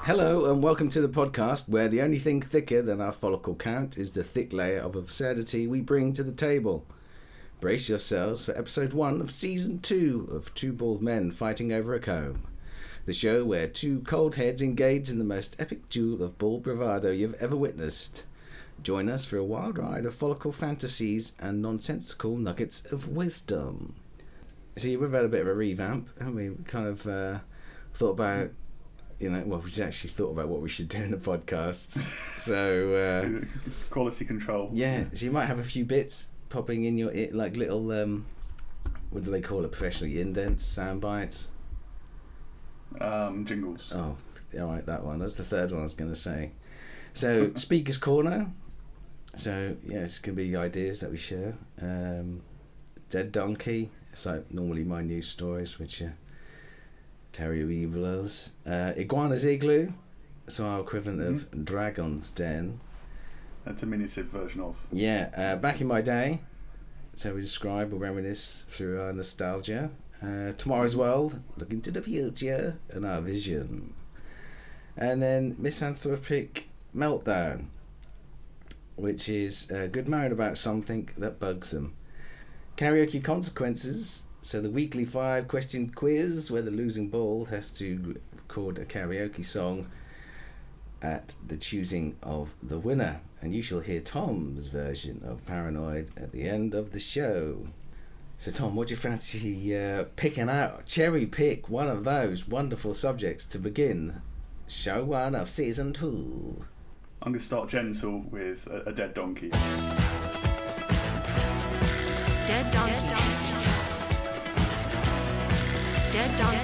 Hello and welcome to the podcast where the only thing thicker than our follicle count is the thick layer of absurdity we bring to the table. Brace yourselves for episode 1 of season 2 of Two Bald Men Fighting Over a Comb. The show where two cold heads engage in the most epic duel of bald bravado you've ever witnessed. Join us for a wild ride of follicle fantasies and nonsensical nuggets of wisdom. So we've had a bit of a revamp, haven't we? We kind of thought about, we actually thought about what we should do in the podcast. So quality control. Yeah, so you might have a few bits popping in your ear, like little, what do they call it professionally? Indents, sound bites? Jingles. Oh, alright, that one. That's the third one I was going to say. So, Speaker's Corner. So, yeah, it's going to be ideas that we share. Dead Donkey. It's like normally my news stories, which are terrier evils. Iguana's Igloo. So our equivalent of Dragon's Den. A diminutive version of. Yeah, back in my day. So we describe or reminisce through our nostalgia. Tomorrow's World, look into the future and our vision. And then Misanthropic Meltdown, which is a good moan about something that bugs them. Karaoke Consequences, so the weekly 5-question quiz where the losing bald has to record a karaoke song at the choosing of the winner. And you shall hear Tom's version of Paranoid at the end of the show. So Tom, what do you fancy picking out? Cherry pick one of those wonderful subjects to begin show 1 of season 2. I'm going to start gentle with a dead donkey. Dead donkey. Dead donkey.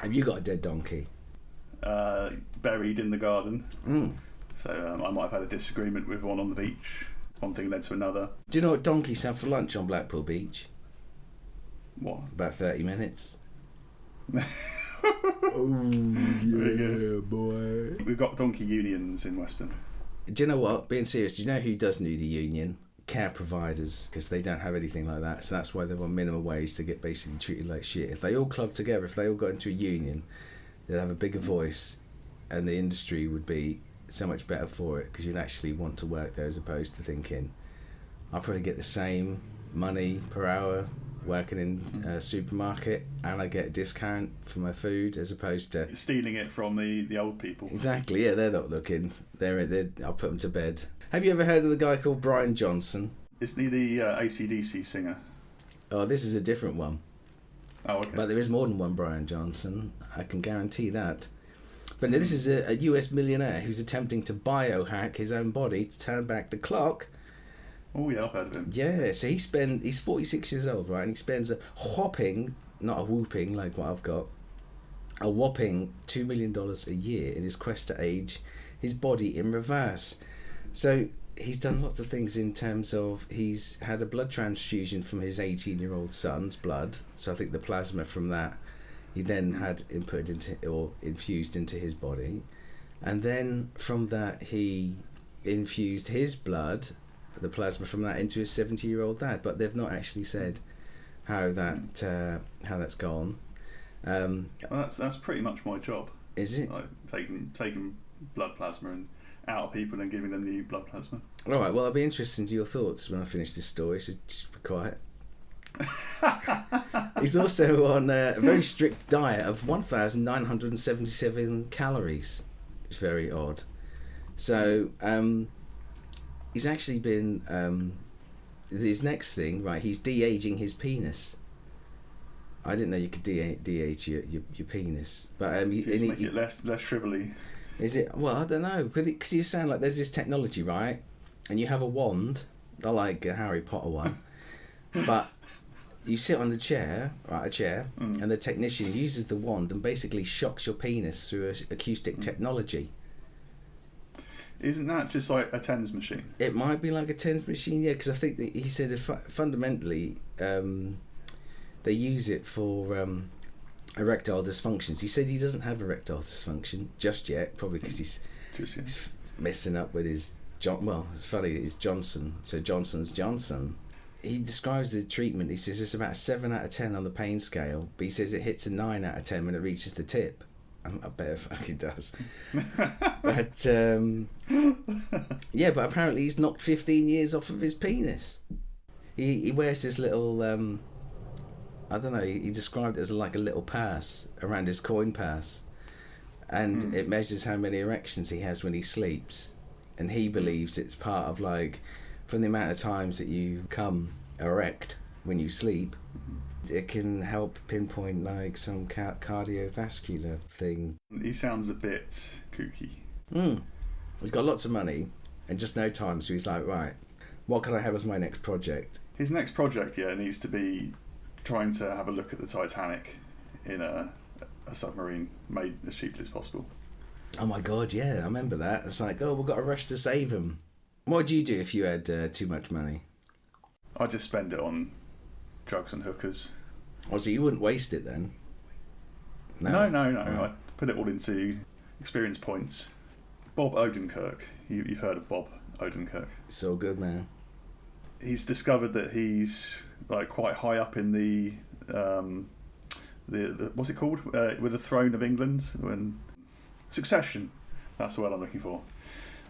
Have you got a dead donkey? Buried in the garden. Mm. So I might have had a disagreement with one on the beach. One thing led to another. Do you know what donkeys have for lunch on Blackpool Beach? What? About 30 minutes. Oh, yeah, boy. We've got donkey unions in Weston. Do you know what? Being serious, do you know who does need a union? Care providers, because they don't have anything like that. So that's why they're on minimum wage to get basically treated like shit. If they all clubbed together, if they all got into a union, they'd have a bigger voice and the industry would be so much better for it, because you'd actually want to work there as opposed to thinking, I'll probably get the same money per hour working in a supermarket and I get a discount for my food as opposed to stealing it from the old people. Exactly, yeah, they're not looking. They're I'll put them to bed. Have you ever heard of the guy called Brian Johnson? Isn't he the AC/DC singer? Oh, this is a different one. Oh, okay. But there is more than one Brian Johnson, I can guarantee that. But this is a US millionaire who's attempting to biohack his own body to turn back the clock. Oh yeah, I've heard of him. Yeah, so he's 46 years old, right? And he spends a whopping, not a whooping like what I've got, a whopping $2 million a year in his quest to age his body in reverse. So he's done lots of things in terms of he's had a blood transfusion from his 18-year-old son's blood. So I think the plasma from that he then had input into or infused into his body. And then from that he infused his blood, the plasma from that, into his 70-year-old dad. But they've not actually said how that's gone. Well, that's pretty much my job. Is it? Like taking blood plasma and out of people and giving them new blood plasma. All right. Well, I'll be interested in your thoughts when I finish this story. So just be quiet. He's also on a very strict diet of 1,977 calories. It's very odd. So he's actually been his next thing, right? He's de-aging his penis. I didn't know you could de-age your penis, but make it less shrivelly. Is it? Well, I don't know, because you sound like there's this technology, right? And you have a wand, I like a Harry Potter one, but you sit on the chair, right? And the technician uses the wand and basically shocks your penis through acoustic technology. Isn't that just like a TENS machine? It might be like a TENS machine, yeah, because I think that he said fundamentally they use it for erectile dysfunctions. He said he doesn't have erectile dysfunction just yet, probably because he's messing up with his... Well, it's funny, it's Johnson, so Johnson's Johnson. he describes the treatment. He says it's about a 7 out of 10 on the pain scale, but he says it hits a 9 out of 10 when it reaches the tip. I bet it fucking does. But yeah, but apparently he's knocked 15 years off of his penis. He wears this little I don't know, he described it as like a little pass around his coin pass, and it measures how many erections he has when he sleeps, and he believes it's part of, like, from the amount of times that you come erect when you sleep, it can help pinpoint, like, some cardiovascular thing. He sounds a bit kooky. He's got lots of money and just no time, so he's like, right, what can I have as my next project? His next project, needs to be trying to have a look at the Titanic in a submarine made as cheaply as possible. Oh my god, yeah, I remember that. It's like, oh, we've got to rush to save him. What would you do if you had too much money? I'd just spend it on drugs and hookers. Oh, so you wouldn't waste it then? No. Right. I'd put it all into experience points. Bob Odenkirk. You've heard of Bob Odenkirk. So good, man. He's discovered that he's, like, quite high up in the what's it called? With the throne of England, when Succession. That's the word I'm looking for.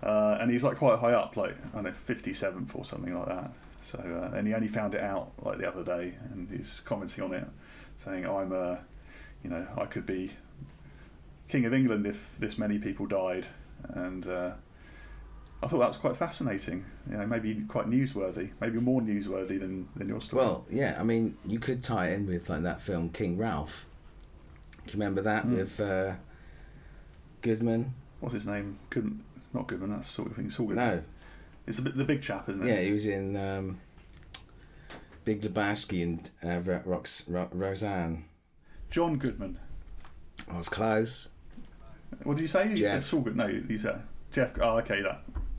And he's, like, quite high up, like, I don't know, 57th or something like that. So and he only found it out, like, the other day, and he's commenting on it, saying, "I'm I could be King of England if this many people died." And I thought that was quite fascinating. Maybe quite newsworthy. Maybe more newsworthy than your story. Well, yeah, I mean, you could tie it in with, like, that film King Ralph. Can you remember that with Goodman? What's his name? Not Goodman. That's sort of thing. It's all good. No. It's the big chap, isn't it? Yeah, he was in Big Lebowski and Roseanne. John Goodman. I was close. What did you say? You Jeff. said Saul Good. No, you said Jeff. Oh, okay.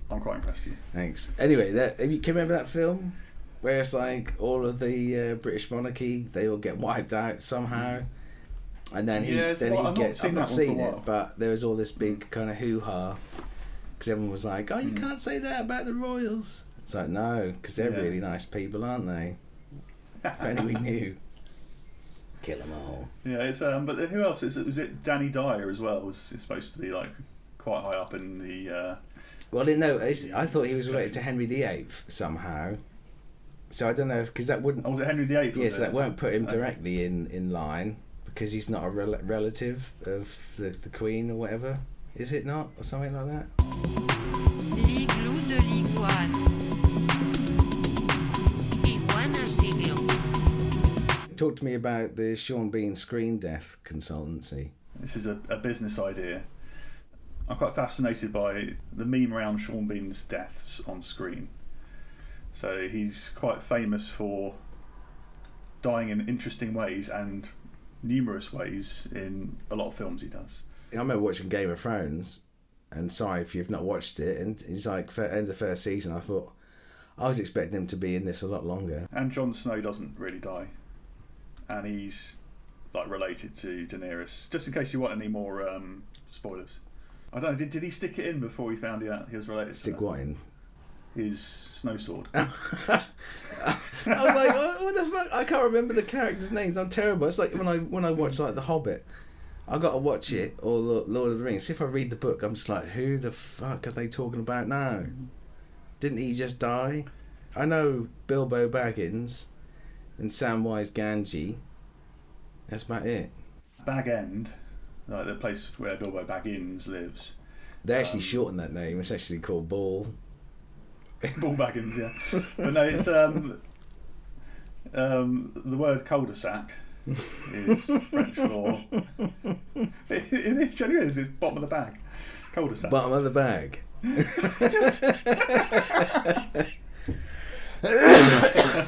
I'm quite impressed with you. Thanks. Anyway, can you remember that film where it's like all of the British monarchy, they all get wiped out somehow, and then he gets. I've not seen it, but there was all this big kind of hoo-ha because everyone was like, "Oh, you can't say that about the royals." It's like, no, because they're really nice people, aren't they? If only we knew. Kill them all. Yeah, it's but who else is it? Danny Dyer as well is supposed to be, like, quite high up in the. Well, no, I thought he was related to Henry VIII somehow. So I don't know, because that wouldn't. Oh, was it Henry VIII? Yeah, so that won't put him directly in line because he's not a relative of the Queen or whatever. Is it not, or something like that? L'igloo de l'Iguana. Iguana's Igloo. Talk to me about the Sean Bean Screen Death Consultancy. This is a business idea. I'm quite fascinated by the meme around Sean Bean's deaths on screen. So he's quite famous for dying in interesting ways and numerous ways in a lot of films he does. I remember watching Game of Thrones, and sorry if you've not watched it, and he's like, end of the first season, I thought, I was expecting him to be in this a lot longer. And Jon Snow doesn't really die. And he's, like, related to Daenerys. Just in case you want any more spoilers. I don't know, did he stick it in before he found out he was related to Stick what in? his snow sword? I was like, what the fuck? I can't remember the characters' names. I'm terrible. It's like when I watch, like, The Hobbit. I got to watch it, or Lord of the Rings. If I read the book, I'm just like, who the fuck are they talking about now? Didn't he just die? I know Bilbo Baggins and Samwise Gamgee. That's about it. Bag End, like the place where Bilbo Baggins lives. They actually shortened that name. It's actually called Ball. Ball Baggins, yeah. But no, it's the word cul-de-sac is French for. It is genuine. It's bottom of the bag. Cul-de-sac. Bottom of the bag.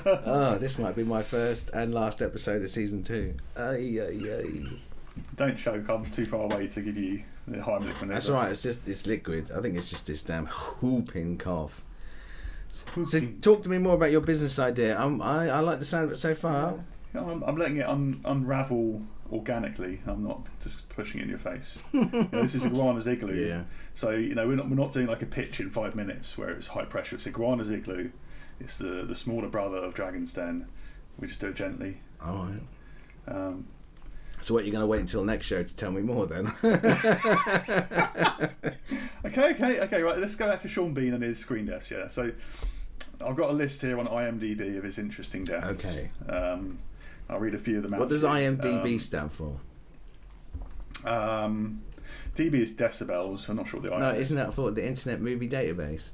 Oh, this might be my first and last episode of season 2. Don't choke. I'm too far away to give you the Heimlich maneuver. That's right. It's liquid. I think it's just this damn whooping cough. So talk to me more about your business idea. I like the sound of it so far. I'm letting it unravel organically. I'm not just pushing it in your face. This is Iguana's Igloo. Yeah. So we're not doing like a pitch in 5 minutes where it's high pressure. It's Iguana's Igloo. It's the smaller brother of Dragon's Den. We just do it gently. All right. Um, So what, you're going to wait until next show to tell me more then? okay. Right, let's go back to Sean Bean and his screen deaths. Yeah. So I've got a list here on IMDb of his interesting deaths. Okay. I'll read a few of them out. What does to you. IMDb stand for? DB is decibels. I'm not sure what the No, IM is. isn't that for the Internet Movie Database?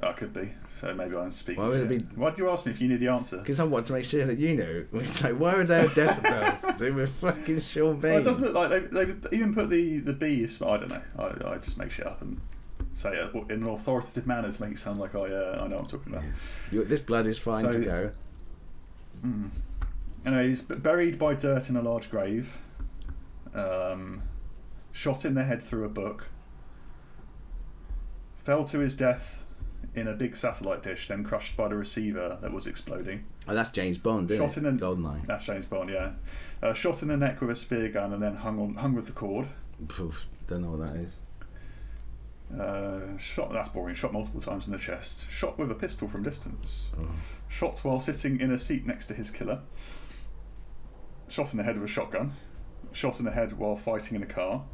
Oh, it could be. So maybe I'm speaking. Why would it shit. be- Why did you ask me if you knew the answer? Because I want to make sure that you know. It's like, why would they have decibels to do with fucking Sean Bean? Well, it doesn't look like they even put the B is. I don't know. I just make shit up and say it in an authoritative manner to make it sound like I know what I'm talking about. This blood is fine So- to go. Anyway, he's buried by dirt in a large grave. Shot in the head through a book. Fell to his death in a big satellite dish, then crushed by the receiver that was exploding. Oh, that's James Bond, isn't Shot it? in the Goldeneye. That's James Bond, yeah. Shot in the neck with a spear gun and then hung with the cord. Poof, don't know what that is. Shot. That's boring. Shot multiple times in the chest. Shot with a pistol from distance. Oh. Shot while sitting in a seat next to his killer. Shot in the head with a shotgun. Shot in the head while fighting in a car.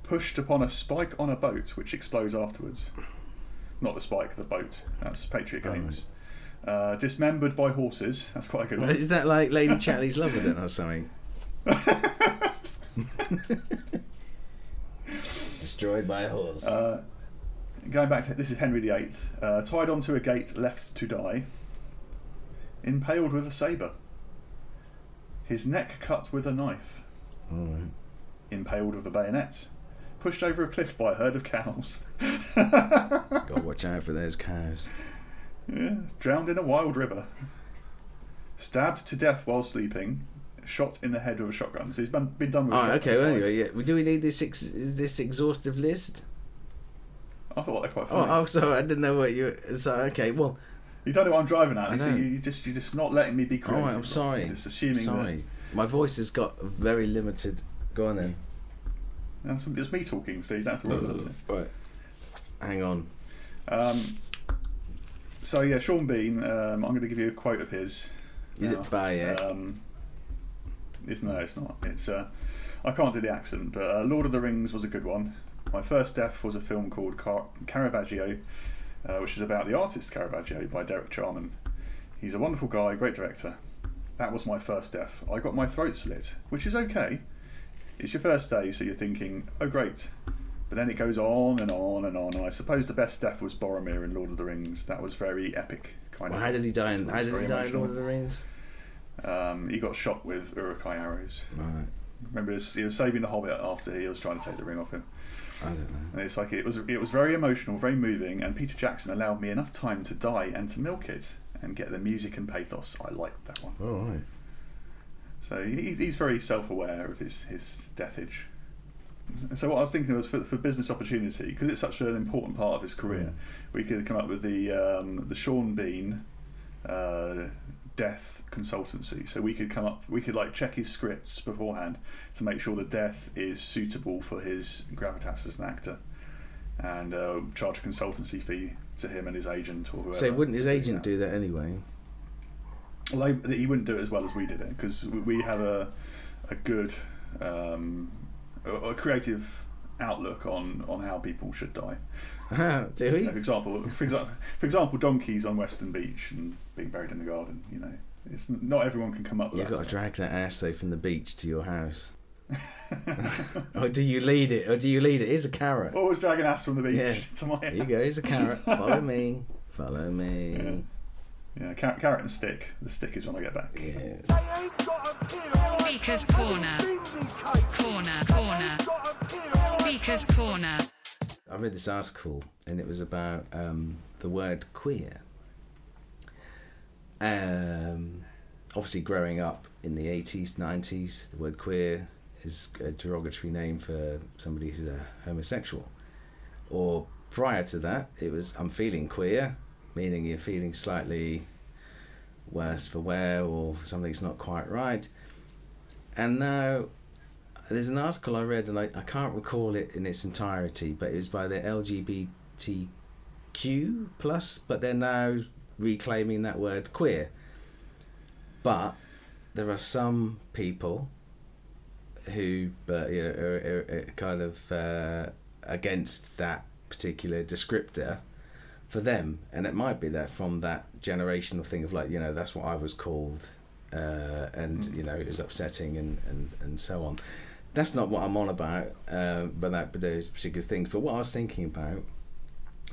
Pushed upon a spike on a boat, which explodes afterwards. Not the spike, the boat. That's Patriot Games. Dismembered by horses. That's quite a good one. Is that like Lady Chatterley's lover then or something? Destroyed by a horse. Going back to this is Henry VIII. Tied onto a gate, left to die. Impaled with a sabre. His neck cut with a knife. Alright. Impaled with a bayonet. Pushed over a cliff by a herd of cows. Gotta watch out for those cows. Yeah. Drowned in a wild river. Stabbed to death while sleeping. Shot in the head with a shotgun. So he's been done with a shotgun okay, well, twice. anyway, yeah. Do we need this exhaustive list? I thought they're quite funny. Oh, sorry, I didn't know what you... So, okay, well... You don't know what I'm driving at. I So know. you're just not letting me be creative. Alright, I'm sorry. You're just assuming Sorry. My voice has got very limited... Go on then. that it's me talking, so you don't have to worry about it. Right. Hang on. So yeah, Sean Bean. I'm going to give you a quote of his. Is now. it Bayek? It's not. It's I can't do the accent, but Lord of the Rings was a good one. My first death was a film called Caravaggio, which is about the artist Caravaggio by Derek Jarman. He's a wonderful guy, great director. That was my first death. I got my throat slit, which is okay. It's your first day, so you're thinking, oh great. But then it goes on and on and on. And I suppose the best death was Boromir in Lord of the Rings. That was very epic, kind Well, of. how did he die in very Lord emotional. of the Rings? He got shot with Uruk-hai arrows. Right. Remember, he was saving the Hobbit after he was trying to take the ring off him. I don't know. And it's like it was very emotional, very moving, and Peter Jackson allowed me enough time to die and to milk it and get the music and pathos. I liked that one. All right. So he's very self-aware of his deathage. So what I was thinking was for business opportunity, because it's such an important part of his career, we could come up with the Sean Bean death consultancy. So we could like check his scripts beforehand to make sure the death is suitable for his gravitas as an actor, and charge a consultancy fee to him and his agent or whoever. So wouldn't his is doing agent that. do that anyway? Well, he wouldn't do it as well as we did it, because we have a good a creative outlook on how people should die. Do we? You know, for example, donkeys on Western Beach and being buried in the garden. You know, it's not everyone can come up with You've that got to stuff. drag that ass though from the beach to your house. Or do you lead it? Here's a carrot. Always dragging ass from the beach Yeah. to my There you go. Here's a carrot. Follow me. Follow me. Yeah, carrot and stick. The stick is when I get back. Yes. Speaker's Corner. Corner. Speaker's Corner. I read this article and it was about the word queer. Obviously, growing up in the 80s, 90s, the word queer is a derogatory name for somebody who's a homosexual. Or prior to that, it was I'm feeling queer, meaning you're feeling slightly worse for wear or something's not quite right. And now there's an article I read and I can't recall it in its entirety, but it was by the LGBTQ+, but they're now reclaiming that word queer. But there are some people who, are kind of against that particular descriptor for them, and it might be that from that generational thing of like, that's what I was called, and it was upsetting and so on. That's not what I'm on about, but those particular things. But what I was thinking about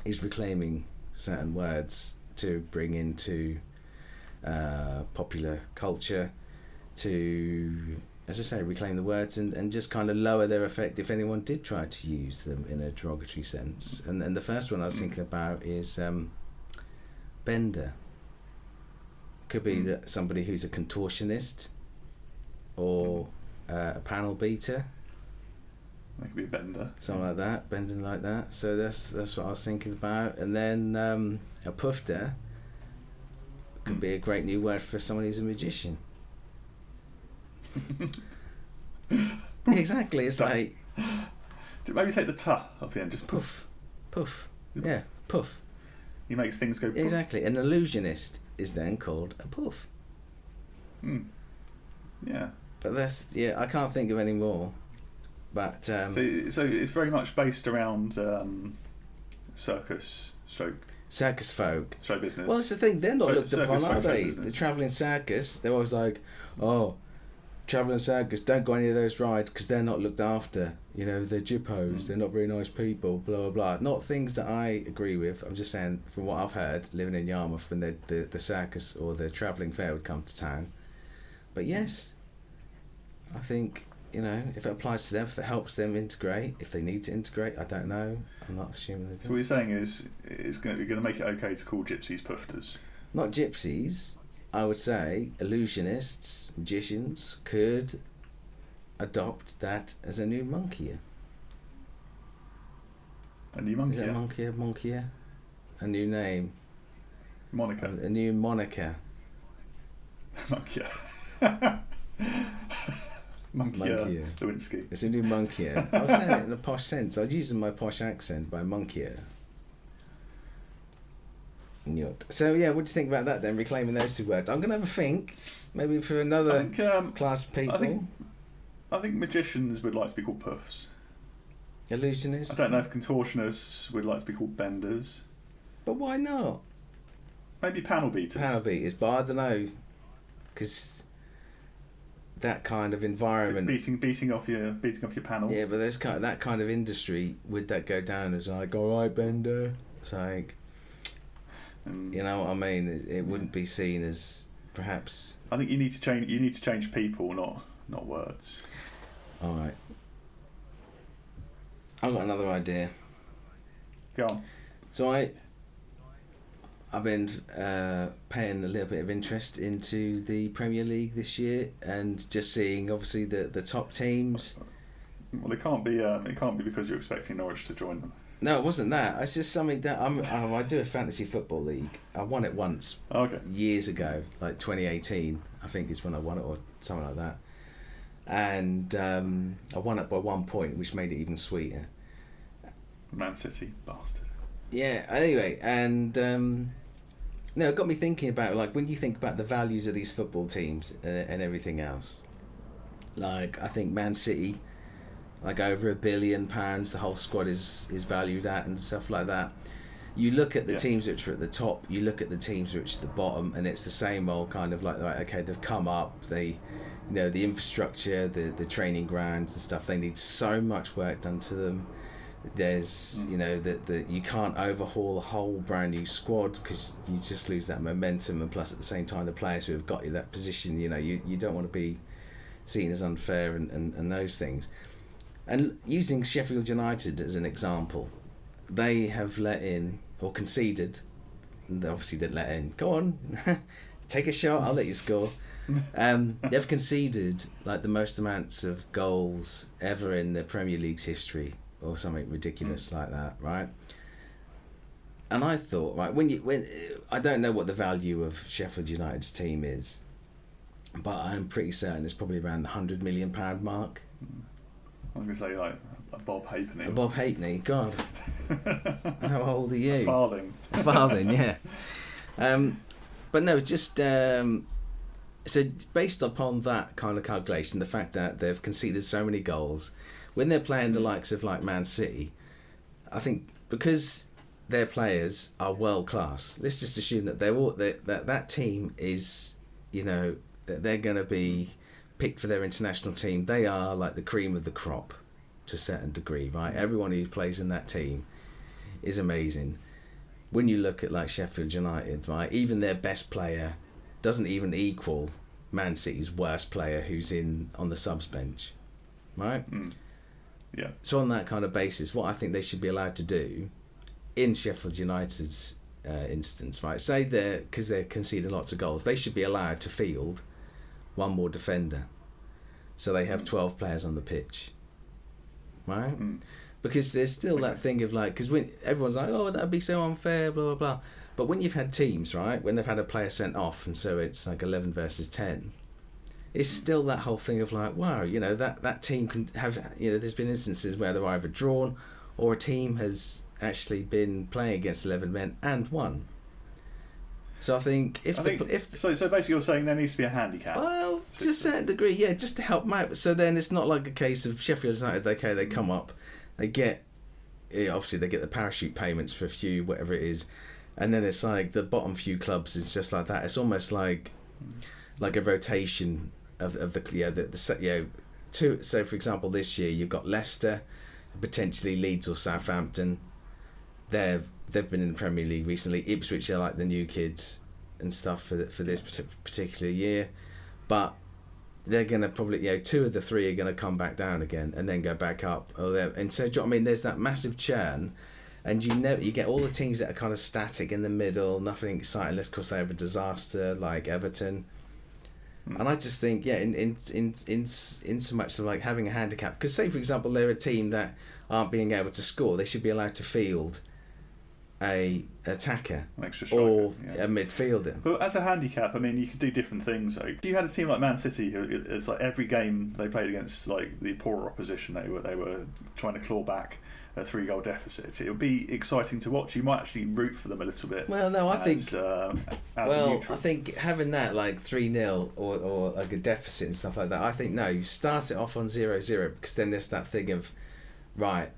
is reclaiming certain words to bring into popular culture, to, as I say, reclaim the words and just kind of lower their effect if anyone did try to use them in a derogatory sense. And the first one I was thinking about is bender. Could be that somebody who's a contortionist or a panel beater. That could be a bender. Something like that, bending like that. So that's what I was thinking about. And then a pufter could be a great new word for someone who's a magician. Exactly, it's like... Maybe take the ta off the end, just puff. Puff. Yeah, puff. He makes things go puff. Exactly. An illusionist is then called a puff. Yeah. But I can't think of any more. But so it's very much based around circus folk. Show business. Well, that's the thing. They're not looked upon, are they? Business. The travelling circus. They're always like, oh, travelling circus. Don't go any of those rides because they're not looked after. They're jippos. They're not very nice people. Blah blah blah. Not things that I agree with. I'm just saying from what I've heard, living in Yarmouth, when the circus or the travelling fair would come to town. But yes, I think, if it applies to them, if it helps them integrate, if they need to integrate, I don't know. I'm not assuming they do. So what you're saying is you're going to make it okay to call gypsies pufters? Not gypsies. I would say illusionists, magicians could adopt that as a new monkier. A new monkier? Is that monkier? A new name. Moniker. A new moniker. Monkier. Monkier Lewinsky. It's a new monkier. I was saying it in a posh sense. I was using my posh accent by monkier. So yeah, what do you think about that then? Reclaiming those two words. I'm gonna have a think. Maybe for another class of people. I think magicians would like to be called puffs. Illusionists. I don't know if contortionists would like to be called benders. But why not? Maybe panel beaters. Panel beaters, but I don't know, because that kind of environment, beating off your panel. Yeah, but there's that kind of industry. Would that go down as like, all right, bender? It's like, you know what I mean? It wouldn't be seen as perhaps. I think you need to change. You need to change people, not words. All right. I've got another idea. Go on. So I've been paying a little bit of interest into the Premier League this year, and just seeing obviously the top teams. Well, it can't be because you're expecting Norwich to join them. No, it wasn't that. It's just something that I do a fantasy football league. I won it once. Okay. Years ago, like 2018, I think is when I won it, or something like that. And I won it by 1 point, which made it even sweeter. Man City bastard. Yeah. Anyway, and no, it got me thinking about, like, when you think about the values of these football teams and everything else. Like, I think Man City, like over £1 billion, the whole squad is valued at, and stuff like that. You look at the teams which are at the top, you look at the teams which are at the bottom, and it's the same old kind of like okay, they've come up, the infrastructure, the training grounds, the stuff, they need so much work done to them. There's you can't overhaul a whole brand new squad because you just lose that momentum, and plus at the same time the players who have got you that position, you don't want to be seen as unfair and those things. And using Sheffield United as an example, they have let in, or conceded, and they obviously didn't let in, go on, take a shot, I'll let you score. They've conceded like the most amounts of goals ever in the Premier League's history, or something ridiculous like that, right? And I thought, right, when I don't know what the value of Sheffield United's team is, but I'm pretty certain it's probably around the £100 million mark. I was going to say like a Bob Halfpenny. A Bob Halfpenny, God. How old are you? A farthing. A farthing, yeah. But no, it's just so based upon that kind of calculation, the fact that they've conceded so many goals, when they're playing the likes of like Man City, I think because their players are world class. Let's just assume that that team is, that they're going to be picked for their international team. They are like the cream of the crop to a certain degree, right? Everyone who plays in that team is amazing. When you look at like Sheffield United, right, even their best player doesn't even equal Man City's worst player who's on the subs bench, right? Yeah. So on that kind of basis, what I think they should be allowed to do in Sheffield United's instance, right, say because they're conceding lots of goals, they should be allowed to field one more defender, so they have 12 players on the pitch, right? Because there's still that thing of like, because when everyone's like, oh, that'd be so unfair, blah blah blah, but when you've had teams, right, when they've had a player sent off and so it's like 11 versus 10, it's still that whole thing of like, wow, that team can have, there's been instances where they're either drawn or a team has actually been playing against 11 men and won. So I think so basically you're saying there needs to be a handicap. Well, to a certain degree, yeah, just to help them out. So then it's not like a case of Sheffield United. Okay, they come up, they get, obviously they get the parachute payments for a few, whatever it is, and then it's like the bottom few clubs is just like that. It's almost like a rotation of the two. So for example, this year you've got Leicester, potentially Leeds or Southampton. They've been in the Premier League recently. Ipswich are like the new kids and stuff for this particular year, but they're gonna probably two of the three are gonna come back down again and then go back up. And so do you know what I mean? There's that massive churn, and you get all the teams that are kind of static in the middle, nothing exciting. Let's cross over disaster like Everton. And I just think in so much of like having a handicap, because say for example they're a team that aren't being able to score, they should be allowed to field a attacker or a midfielder. But as a handicap, I mean, you could do different things. Like, if you had a team like Man City, who it's like every game they played against like the poorer opposition, they were trying to claw back a 3-goal deficit. It would be exciting to watch. You might actually root for them a little bit. Well, no, I think a neutral. I think having that like 3-0 or like a deficit and stuff like that. I think no, you start it off on 0-0 because then there's that thing of right.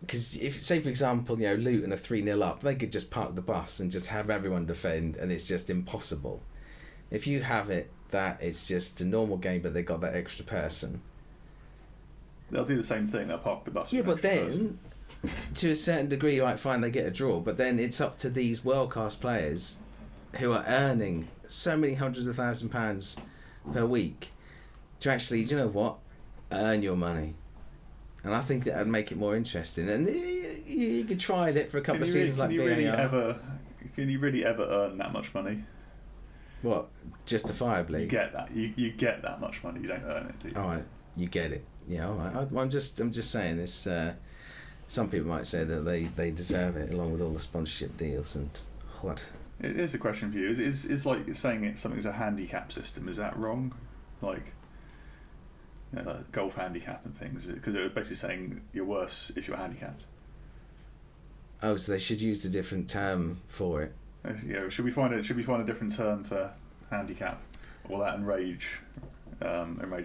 Because if, say for example, Luton are 3-0 up, they could just park the bus and just have everyone defend, and it's just impossible. If you have it that it's just a normal game, but they got that extra person, they'll do the same thing. They'll park the bus. Yeah, but then to a certain degree, you might find they get a draw. But then it's up to these world-class players who are earning so many hundreds of £1,000s per week to actually, do you know what, earn your money. And I think that would make it more interesting. And you could try it for a couple of seasons like VAR. Can you really ever earn that much money? What? Justifiably? You get that. You get that much money. You don't earn it, do you? All right. You get it. Yeah, all right. I'm just saying this. Some people might say that they deserve it along with all the sponsorship deals and what. It is a question for you. Is like saying something's a handicap system. Is that wrong? Like, like golf handicap and things, because it was basically saying you're worse if you're handicapped. Oh, so they should use a different term for it. Should we find a different term for handicap? Will that enrage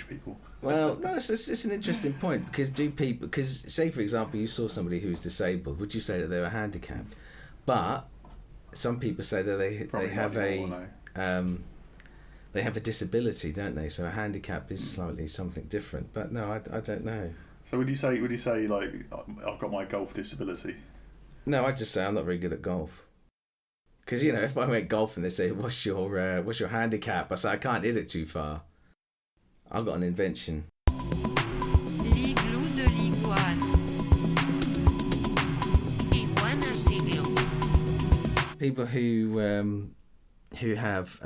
people? Well, no, it's an interesting point because say for example you saw somebody who's disabled, would you say that they were handicapped? But some people say that they have a disability, don't they? So a handicap is slightly something different. But no, I don't know. So would you say like I've got my golf disability? No, I'd just say I'm not very good at golf. Because if I went golfing, they say what's your handicap? I say I can't hit it too far. I've got an invention. L'igloo de l'Iguana. Iguana Igloo. People who have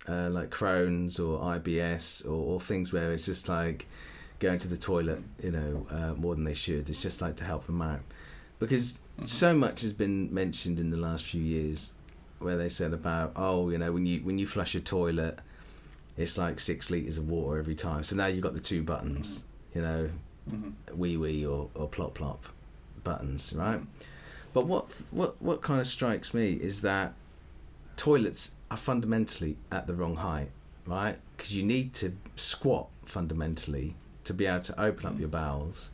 like Crohn's or IBS or things where it's just like going to the toilet, more than they should. It's just like to help them out, because so much has been mentioned in the last few years, where they said about when you flush a toilet, it's like 6 litres of water every time. So now you've got the 2 buttons, wee wee or plop plop buttons, right? But what kind of strikes me is that toilets are fundamentally at the wrong height, right? Because you need to squat fundamentally to be able to open up your bowels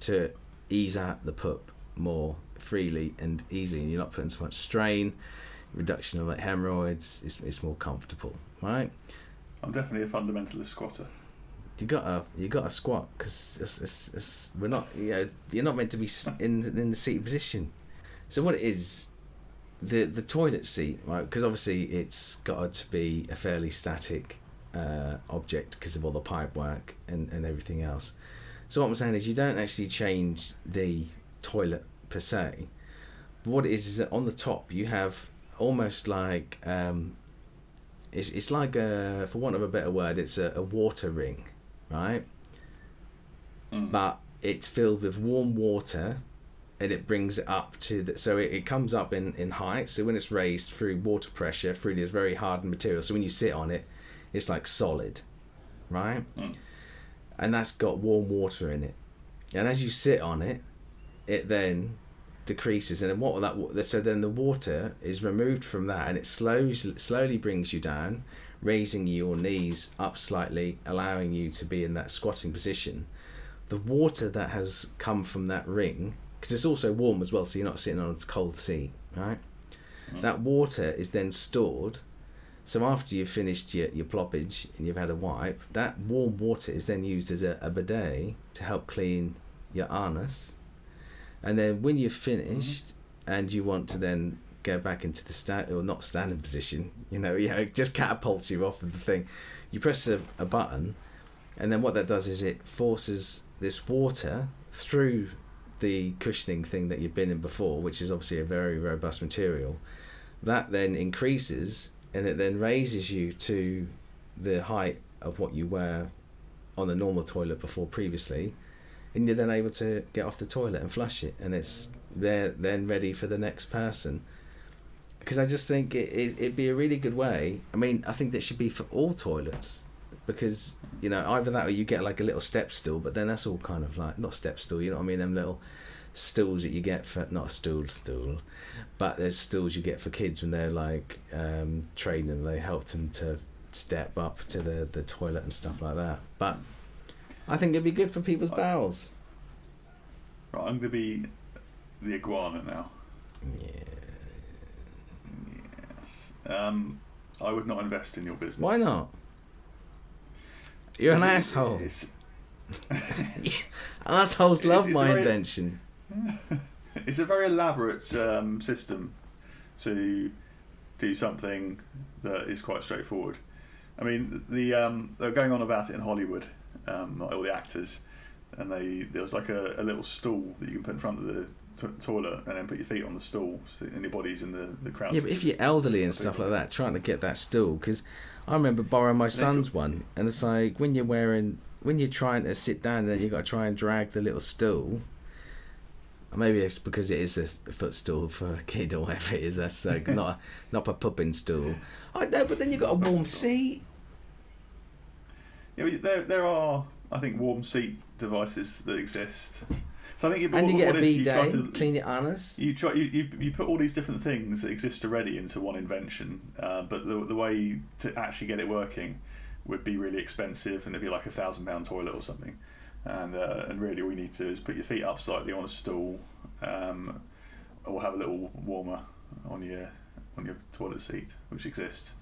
to ease out the poop more freely and easily, and you're not putting so much strain. Reduction of like hemorrhoids, it's more comfortable, right? I'm definitely a fundamentalist squatter. You gotta squat because we're not, you're not meant to be in the seated position. So what it is, the toilet seat, right? Because obviously it's got to be a fairly static object because of all the pipe work and everything else. So what I'm saying is you don't actually change the toilet per se. But what it is that on the top you have almost like it's like for want of a better word, it's a water ring, right? But it's filled with warm water, and it brings it up to so it comes up in height. So when it's raised through water pressure through this very hardened material, so when you sit on it, it's like solid, right? And that's got warm water in it, and as you sit on it, it then decreases, and then so then the water is removed from that, and it slowly brings you down, raising your knees up slightly, allowing you to be in that squatting position. The water that has come from that ring, because it's also warm as well, so you're not sitting on a cold seat, right? That water is then stored. So after you've finished your ploppage and you've had a wipe, that warm water is then used as a bidet to help clean your anus. And then when you're finished and you want to then go back into the not standing position, just catapults you off of the thing, you press a button, and then what that does is it forces this water through the cushioning thing that you've been in before, which is obviously a very robust material. That then increases, and it then raises you to the height of what you were on the normal toilet before previously, and you're then able to get off the toilet and flush it, and it's there then ready for the next person. Because I just think it'd be a really good way. I mean, I think that should be for all toilets, because either that or you get like a little step stool, but then that's all kind of like not step stool, you know what I mean, them little stools that you get for, not a stool, but there's stools you get for kids when they're like training, they help them to step up to the toilet and stuff like that. But I think it'd be good for people's bowels. Right, I'm going to be the iguana now. Yes. I would not invest in your business. Why not? You're an asshole. Assholes love my invention. It's a very elaborate system to do something that is quite straightforward. I mean, they're going on about it in Hollywood, like all the actors, and there's like a little stool that you can put in front of the toilet and then put your feet on the stool and your body's in the crowd. Yeah, but if you're elderly and stuff like that, trying to get that stool, because I remember borrowing my son's one, and it's like when you're trying to sit down, then you've got to try and drag the little stool. Maybe it's because it is a footstool for a kid or whatever it is. That's not a pupping stool. I know, but then you've got a warm seat. Yeah, but there are, I think, warm seat devices that exist. So I think you get a bidet, to clean your anus. You put all these different things that exist already into one invention, but the way to actually get it working would be really expensive, and it'd be like £1,000 toilet or something. And really, all you need to do is put your feet up slightly on a stool, or have a little warmer on your toilet seat, which exists.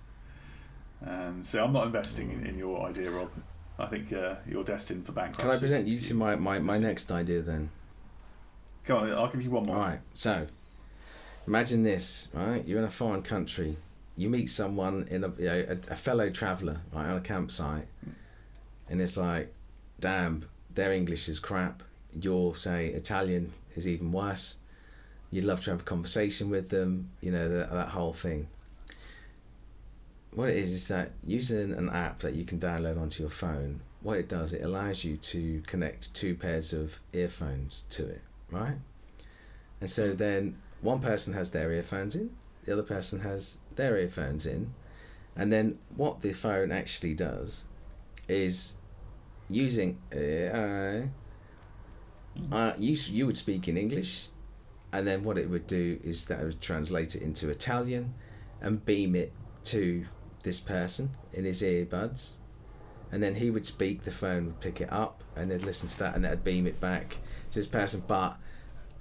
So I'm not investing in your idea, Rob. I think you're destined for bankruptcy. Can I present you to my next idea then? Go on, I'll give you one more. All right, so imagine this, right? You're in a foreign country. You meet someone in a fellow traveller, right, on a campsite, and it's like, damn, their English is crap. Your, say, Italian is even worse. You'd love to have a conversation with them, that whole thing. What it is that using an app that you can download onto your phone, what it does, it allows you to connect two pairs of earphones to it, right? And so then one person has their earphones in, the other person has their earphones in, and then what the phone actually does is using you would speak in English, and then what it would do is that it would translate it into Italian, and beam it to this person in his earbuds, and then he would speak, the phone would pick it up, and they'd listen to that, and that'd beam it back to this person, but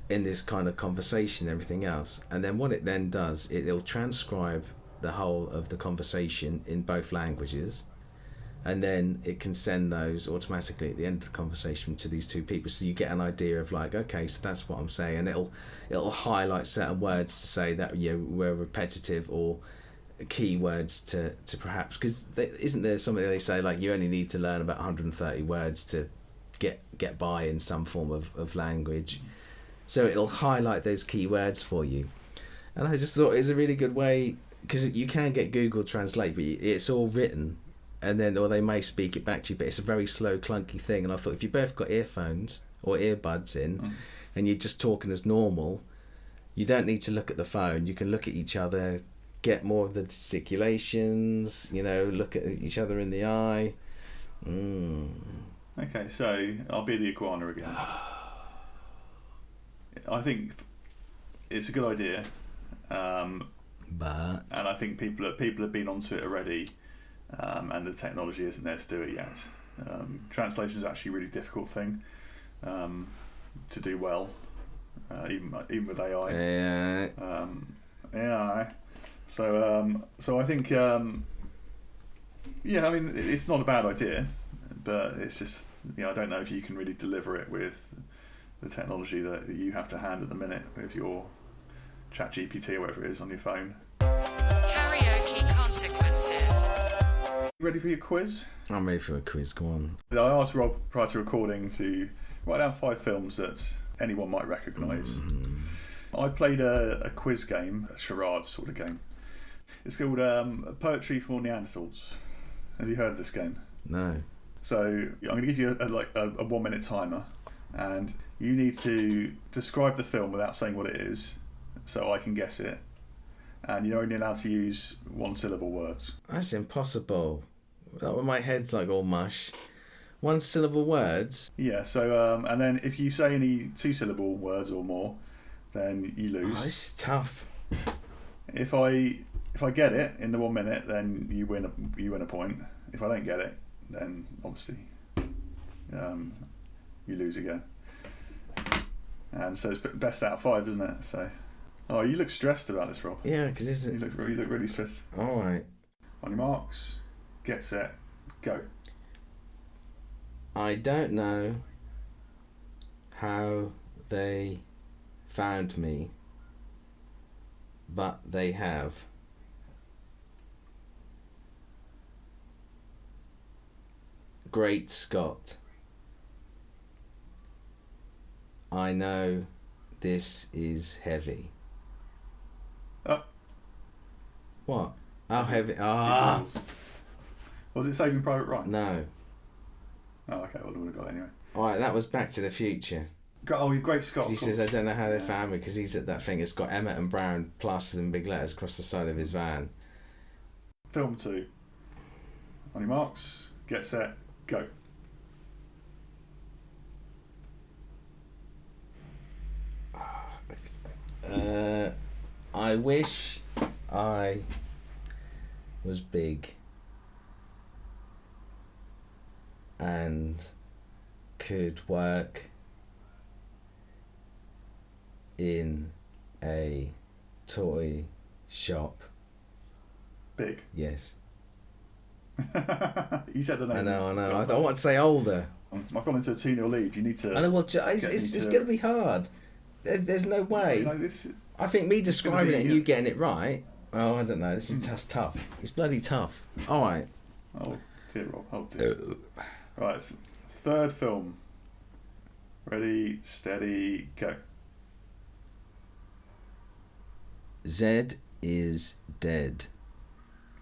in this kind of conversation and everything else. And then what it then does, it'll transcribe the whole of the conversation in both languages, and then it can send those automatically at the end of the conversation to these two people, so you get an idea of like, okay, so that's what I'm saying, and it'll highlight certain words to say that were repetitive, or keywords to perhaps, because isn't there something they say like you only need to learn about 130 words to get by in some form of language, so it'll highlight those keywords for you. And I just thought it was a really good way, because you can get Google Translate, but it's all written, and then, or they may speak it back to you, but it's a very slow, clunky thing. And I thought if you both got earphones or earbuds in, and you're just talking as normal, you don't need to look at the phone. You can look at each other, get more of the gesticulations, look at each other in the eye. Okay, so I'll be the iguana again. I think it's a good idea, and I think people have been onto it already, and the technology isn't there to do it yet. Translation is actually a really difficult thing to do well, even with AI. AI. So I think I mean, it's not a bad idea, but it's just, I don't know if you can really deliver it with the technology that you have to hand at the minute with your ChatGPT or whatever it is on your phone. Karaoke consequences. You ready for your quiz? I'm ready for a quiz, go on. I asked Rob prior to recording to write down 5 films that anyone might recognise. I played a quiz game, a charade sort of game. It's called Poetry for Neanderthals. Have you heard of this game? No. So I'm going to give you a 1 minute timer, and you need to describe the film without saying what it is, so I can guess it. And you're only allowed to use 1-syllable words. That's impossible. My head's like all mush. 1-syllable words? Yeah, so and then if you say any 2-syllable words or more, then you lose. Oh, this is tough. If I get it in the 1 minute, then you win a point. If I don't get it, then obviously you lose again. And so it's best out of 5, isn't it? So, oh, you look stressed about this, Rob. Yeah, because this is... You look really stressed. All right. On your marks, get set, go. I don't know how they found me, but they have. Great Scott. I know this is heavy. What? Oh, heavy. Ah. Was it Saving Private Ryan? No. Oh, okay. Well, I would have got it anyway. Alright, that was Back to the Future. Oh, Great Scott. He says, I don't know how they found me, because he's at that thing. It's got Emmett and Brown plastered in big letters across the side of his van. Film 2. On your marks, get set, go. I wish I was big and could work in a toy shop. Big. Yes. You said the name. I know. I want to say older. I've gone into a 2-0 lead. You need to... I know, well, it's going to be hard. There's no way. I think me describing it and you getting it right... Oh, I don't know. This is tough. It's bloody tough. All right. Oh, dear, Rob. Oh, dear. Right, third film. Ready, steady, go. Zed is dead.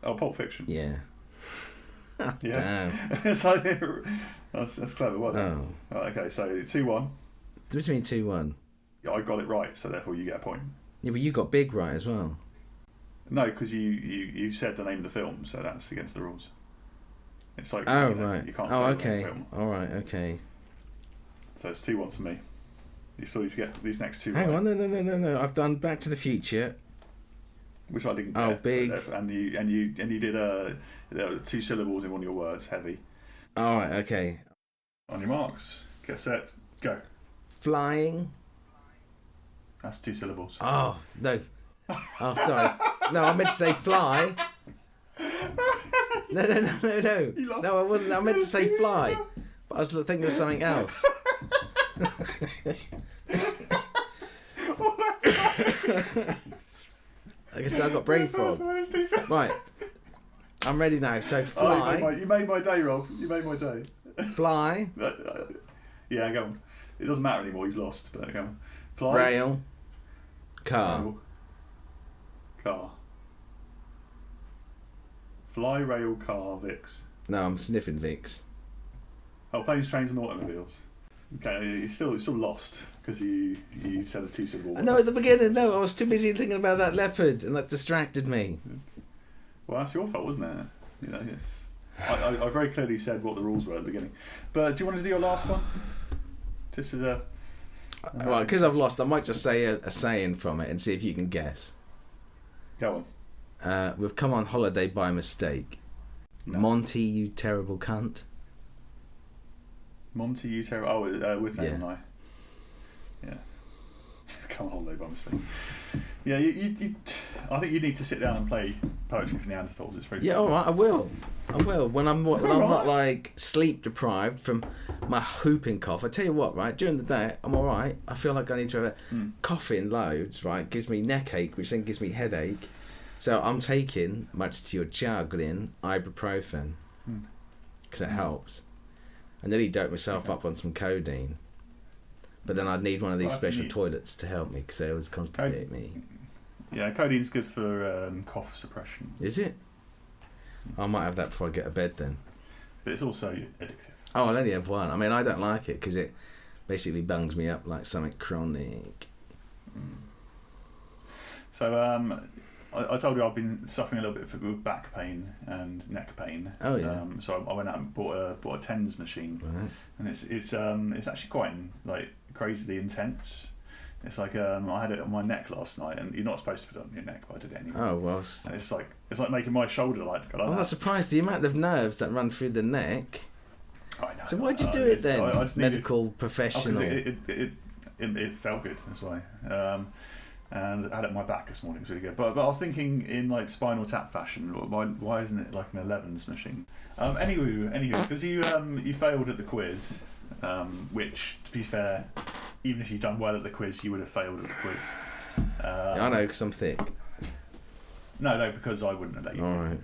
Oh, Pulp Fiction. Yeah. Yeah. Damn. That's clever, wasn't it? Oh. Right, okay, so 2-1. What do you mean 2-1? I got it right, so therefore you get a point. Yeah, but you got big right as well. No, because you said the name of the film, so that's against the rules. It's like right. You can't say okay. the film. All right. Okay. So it's 2-1 to me. You still need to get these next 2 Hang right. on. No. I've done Back to the Future. which I didn't get. Oh, big. And you did there were 2 syllables in one of your words. Heavy. All right. Okay. On your marks, get set, go. Flying. That's 2 syllables. Oh no. Oh, sorry. No, I meant to say fly. No. You lost. No, I wasn't. I meant to say fly, but I was thinking of something else. I guess I got brain fog. Right. I'm ready now. So fly. Oh, you made my day, Rob. You made my day. Fly. Yeah, go on. It doesn't matter anymore. You've lost. But go on. Fly. Rail. Car. Rail. Car. Fly, rail, car, Vix. No, I'm sniffing Vicks. Oh, planes, trains, and automobiles. Okay, you're still lost because you said a 2-syllable. No, at the beginning, no, I was too busy thinking about that leopard, and that distracted me. Well, that's your fault, wasn't it? You know, yes. I very clearly said what the rules were at the beginning. But do you want to do your last one? Just as a... Well, because I've lost, I might just say a saying from it and see if you can guess. Go on. We've come on holiday by mistake. No. Monty, you terrible cunt. Monty, you terrible... Oh, with name Yeah. and I. Yeah. Come on holiday by mistake. Yeah, you I think you need to sit down and play Poetry for Neanderthals. It's pretty Yeah, fun. all right, I will. When I'm All not right. like sleep deprived from my whooping cough. I tell you what, right? During the day, I'm all right. I feel like I need to have a coughing loads, right? Gives me neck ache, which then gives me headache. So I'm taking, much to your chagrin, ibuprofen because it helps. I nearly doped myself up on some codeine, but then I'd need one of these special toilets to help me because they always constipate me. Yeah, codeine's good for cough suppression. Is it? I might have that before I get to bed then. But it's also addictive. Oh, I'll only have one. I mean, I don't like it because it basically bungs me up like something chronic. So I told you I've been suffering a little bit with back pain and neck pain. Oh yeah. So I went out and bought a TENS machine, Right. and it's actually quite like crazily intense. It's like I had it on my neck last night, and you're not supposed to put it on your neck, but I did it anyway. Oh well. And it's like making my shoulder like go like I'm that. not surprised the amount of nerves that run through the neck. I know. So why'd you do it then, I just needed- medical Oh, professional? 'cause it felt good. That's why. And I had it on my back this morning. It's really good. But I was thinking in like Spinal Tap fashion. Why isn't it like an 11s machine? Anywho, because you failed at the quiz, which to be fair, even if you'd done well at the quiz, you would have failed at the quiz. I know because I'm thick. No, because I wouldn't have let you. All right.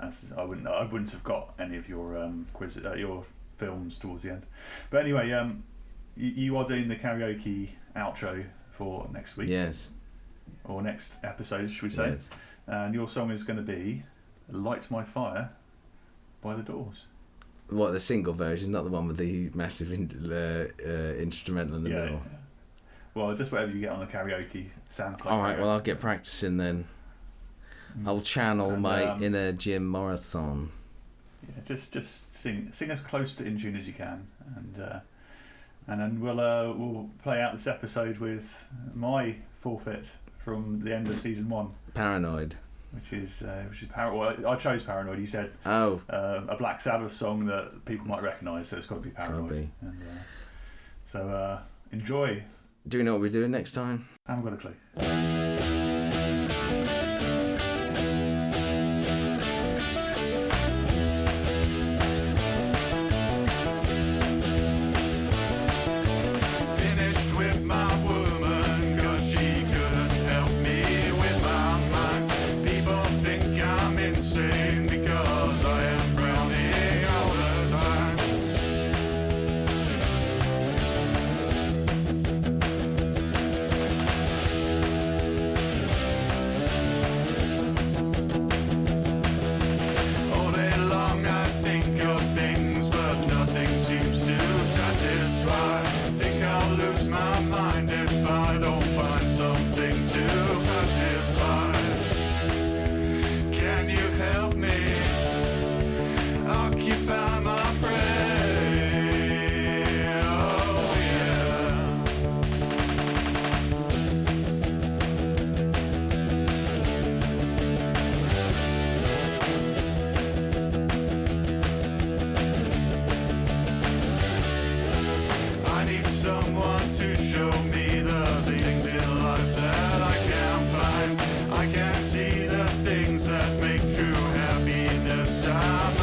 As I wouldn't have got any of your quiz, your films towards the end. But anyway, you are doing the karaoke outro for next week. Yes. Or next episode, should we say? Yes. And your song is going to be "Light My Fire" by The Doors. What, the single version, not the one with the massive instrumental in the middle. Well, just whatever you get on a karaoke sound. All right. Well, I'll get practicing then. I'll channel And, my inner Jim Morrison. Yeah, just sing as close to in tune as you can, and then we'll play out this episode with my forfeit from the end of season 1, Paranoid. which is Paranoid. Well, I chose Paranoid. You said Oh. a Black Sabbath song that people might recognise, so it's got to be Paranoid. Gotta be. And, so enjoy. Do we know what we're doing next time? I haven't got a clue. Finished with my woman, 'cause she couldn't help me with my mind. People think I'm insane because I am frowning all the time. that make true happiness. I'm